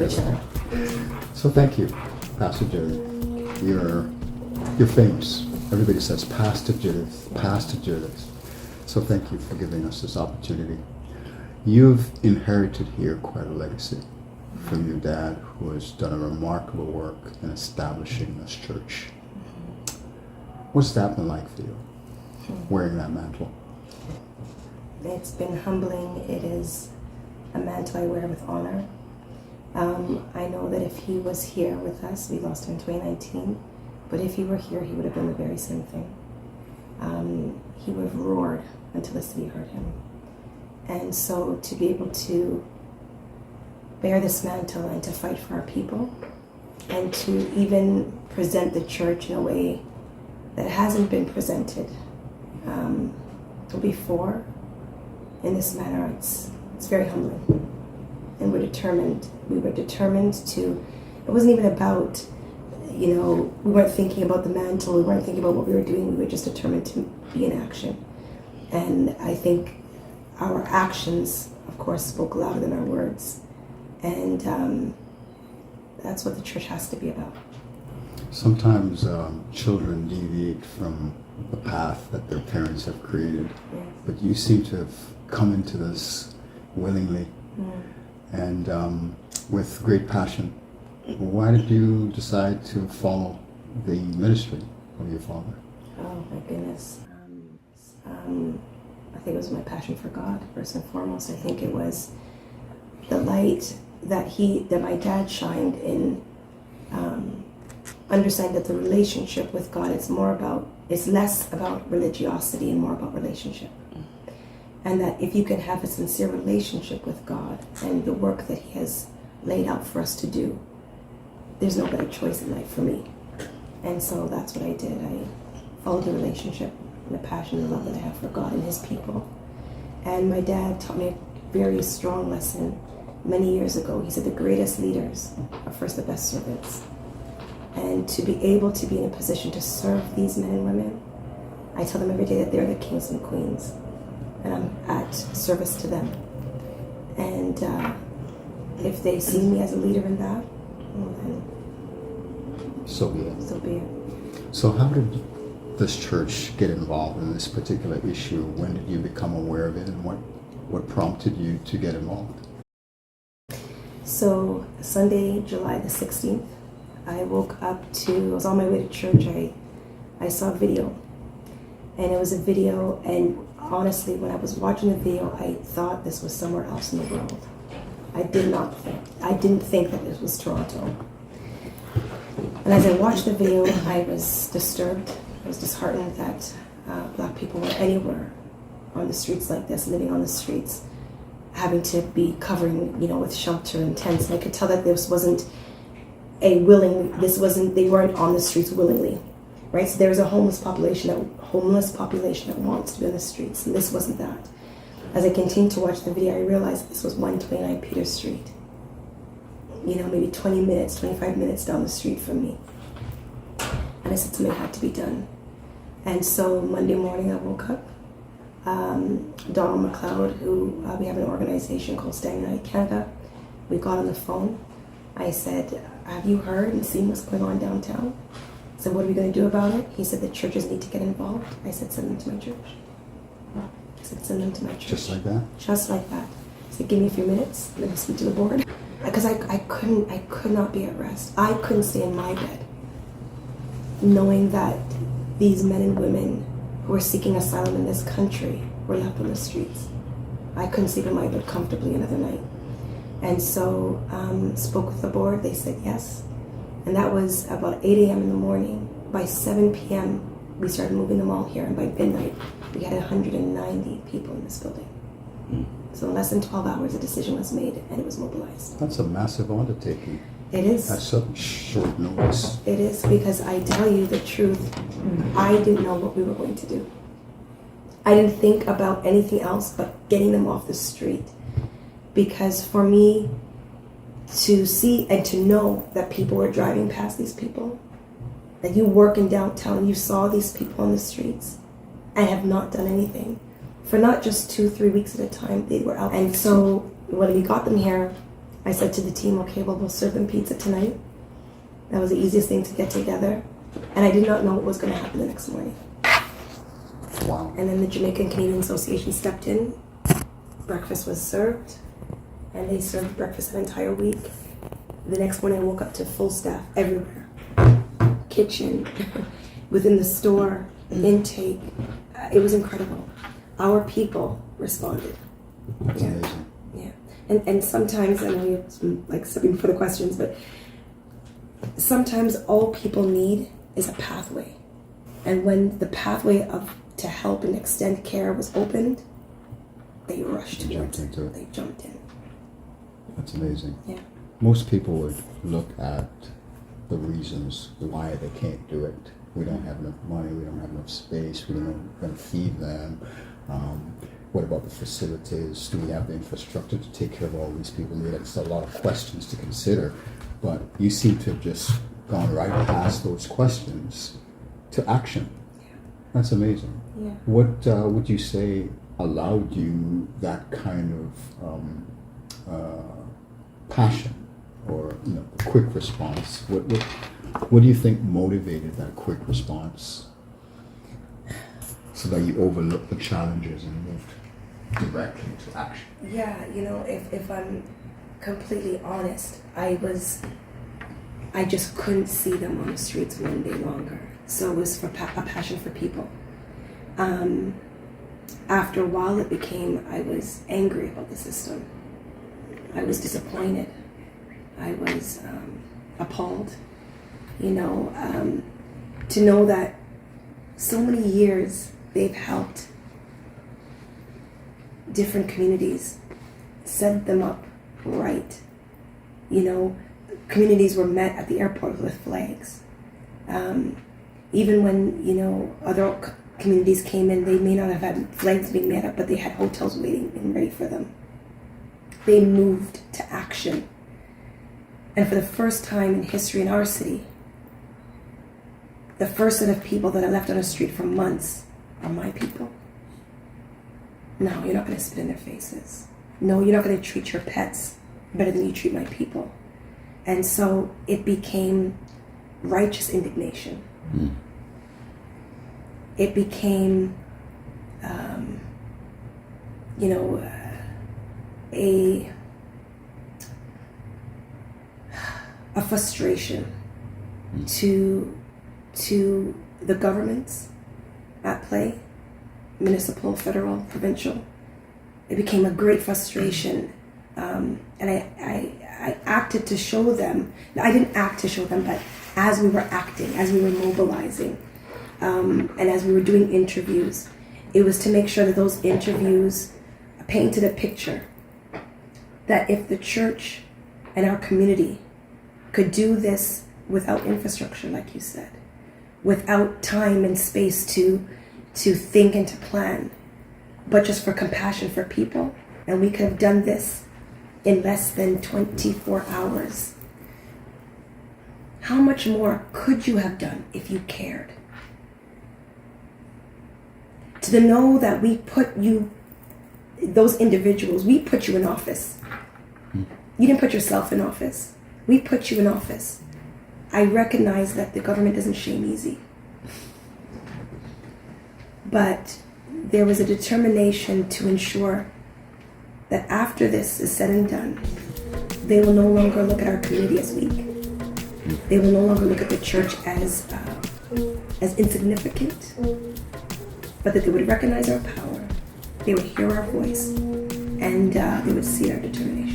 each other. So thank you, Pastor Judith. You're famous. Everybody says Pastor Judith, Pastor Judith. So thank you for giving us this opportunity. You've inherited here quite a legacy from your dad, who has done a remarkable work in establishing this church. What's that been like for you, wearing that mantle? It's been humbling. It is a mantle I wear with honor. I know that if he was here with us, we lost him in 2019, but if he were here, he would have done the very same thing. He would have roared until the city heard him. And so to be able to bear this mantle and to fight for our people, and to even present the church in a way that hasn't been presented before in this manner, it's very humbling. And we're determined. We were determined to, it wasn't even about, we weren't thinking about the mantle, we weren't thinking about what we were doing, we were just determined to be in action. And I think our actions, of course, spoke louder than our words. And that's what the church has to be about. Sometimes children deviate from the path that their parents have created, Yes. but you seem to have come into this willingly and with great passion. Why did you decide to follow the ministry of your father? Oh my goodness. I think it was my passion for God, first and foremost. I think it was the light that my dad shined in understanding that the relationship with God is less about religiosity and more about relationship. And that if you can have a sincere relationship with God and the work that he has laid out for us to do, there's no better choice in life for me. And so that's what I did. I followed the relationship and the passion and the love that I have for God and his people. And my dad taught me a very strong lesson many years ago. He said the greatest leaders are first the best servants. And to be able to be in a position to serve these men and women, I tell them every day that they're the kings and queens. And I'm at service to them. And if they see me as a leader in that, well, then So be it. so be it. So how did this church get involved in this particular issue? When did you become aware of it, and what prompted you to get involved? So Sunday, July the 16th, I woke up I was on my way to church, I saw a video. And it was a video, and honestly, when I was watching the video, I thought this was somewhere else in the world. I didn't think that this was Toronto. And as I watched the video, I was disturbed. I was disheartened that Black people were anywhere on the streets like this, living on the streets, having to be covering, with shelter and tents. And I could tell that this wasn't they weren't on the streets willingly, right? So there's a homeless population that wants to be on the streets, and this wasn't that. As I continued to watch the video, I realized this was 129 Peter Street. Maybe 20 minutes, 25 minutes down the street from me. And I said something had to be done. And so Monday morning I woke up. Donald McLeod, who we have an organization called Standing United Canada, we got on the phone. I said, have you heard and seen what's going on downtown? I said, what are we going to do about it? He said, the churches need to get involved. I said, send them to my church. I said, send them to my church. Just like that? Just like that. I said, give me a few minutes, let me speak to the board. Because I could not be at rest. I couldn't stay in my bed knowing that these men and women who were seeking asylum in this country were left on the streets. I couldn't sleep in my bed comfortably another night. And so spoke with the board, they said yes. And that was about 8 a.m. in the morning. By 7 p.m., we started moving them all here, and by midnight, we had 190 people in this building. So in less than 12 hours, a decision was made, and it was mobilized. That's a massive undertaking. It is. That's such short notice. It is, because I tell you the truth, I didn't know what we were going to do. I didn't think about anything else but getting them off the street. Because for me to see and to know that people were driving past these people, that you work in downtown, you saw these people on the streets and have not done anything. For not just 2-3 weeks at a time, they were out. And so when we got them here, I said to the team, okay, well, we'll serve them pizza tonight. That was the easiest thing to get together. And I did not know what was going to happen the next morning. Wow. And then the Jamaican Canadian Association stepped in. Breakfast was served. And they served breakfast an entire week. The next morning I woke up to full staff everywhere. Kitchen, within the store, intake. It was incredible. Our people responded. That's amazing. Yeah. And sometimes, I know you're like stepping for the questions, but sometimes all people need is a pathway. And when the pathway to help and extend care was opened, they rushed towards it. They jumped in. That's amazing. Yeah. Most people would look at the reasons why they can't do it. We don't have enough money, we don't have enough space, we don't know how to feed them. What about the facilities? Do we have the infrastructure to take care of all these people? That's a lot of questions to consider, but you seem to have just gone right past those questions to action. Yeah. That's amazing. Yeah. What would you say allowed you that kind of passion or quick response? What do you think motivated that quick response so that you overlooked the challenges and moved directly to action? Yeah, if I'm completely honest, I just couldn't see them on the streets one day longer. So it was for a passion for people. After a while, it became, I was angry about the system. I was disappointed. I was appalled. To know that so many years they've helped different communities, set them up right. Communities were met at the airport with flags. Even when, other communities came in, they may not have had flags being made up, but they had hotels waiting and ready for them. They moved to action. And for the first time in history in our city, the first set of people that are left on the street for months are my people. No, you're not going to spit in their faces. No, you're not going to treat your pets better than you treat my people. And so it became righteous indignation. Mm. It became, a frustration to the governments at play, municipal, federal, provincial. It became a great frustration, and I acted to show them. I didn't act to show them, but as we were acting, as we were mobilizing, and as we were doing interviews, it was to make sure that those interviews painted a picture that if the church and our community could do this without infrastructure, like you said, without time and space to think and to plan, but just for compassion for people, and we could have done this in less than 24 hours. How much more could you have done if you cared? To know that we put you, those individuals, we put you in office. You didn't put yourself in office. We put you in office. I recognize that the government doesn't shame easy. But there was a determination to ensure that after this is said and done, they will no longer look at our community as weak. They will no longer look at the church as insignificant, but that they would recognize our power, they would hear our voice, and they would see our determination.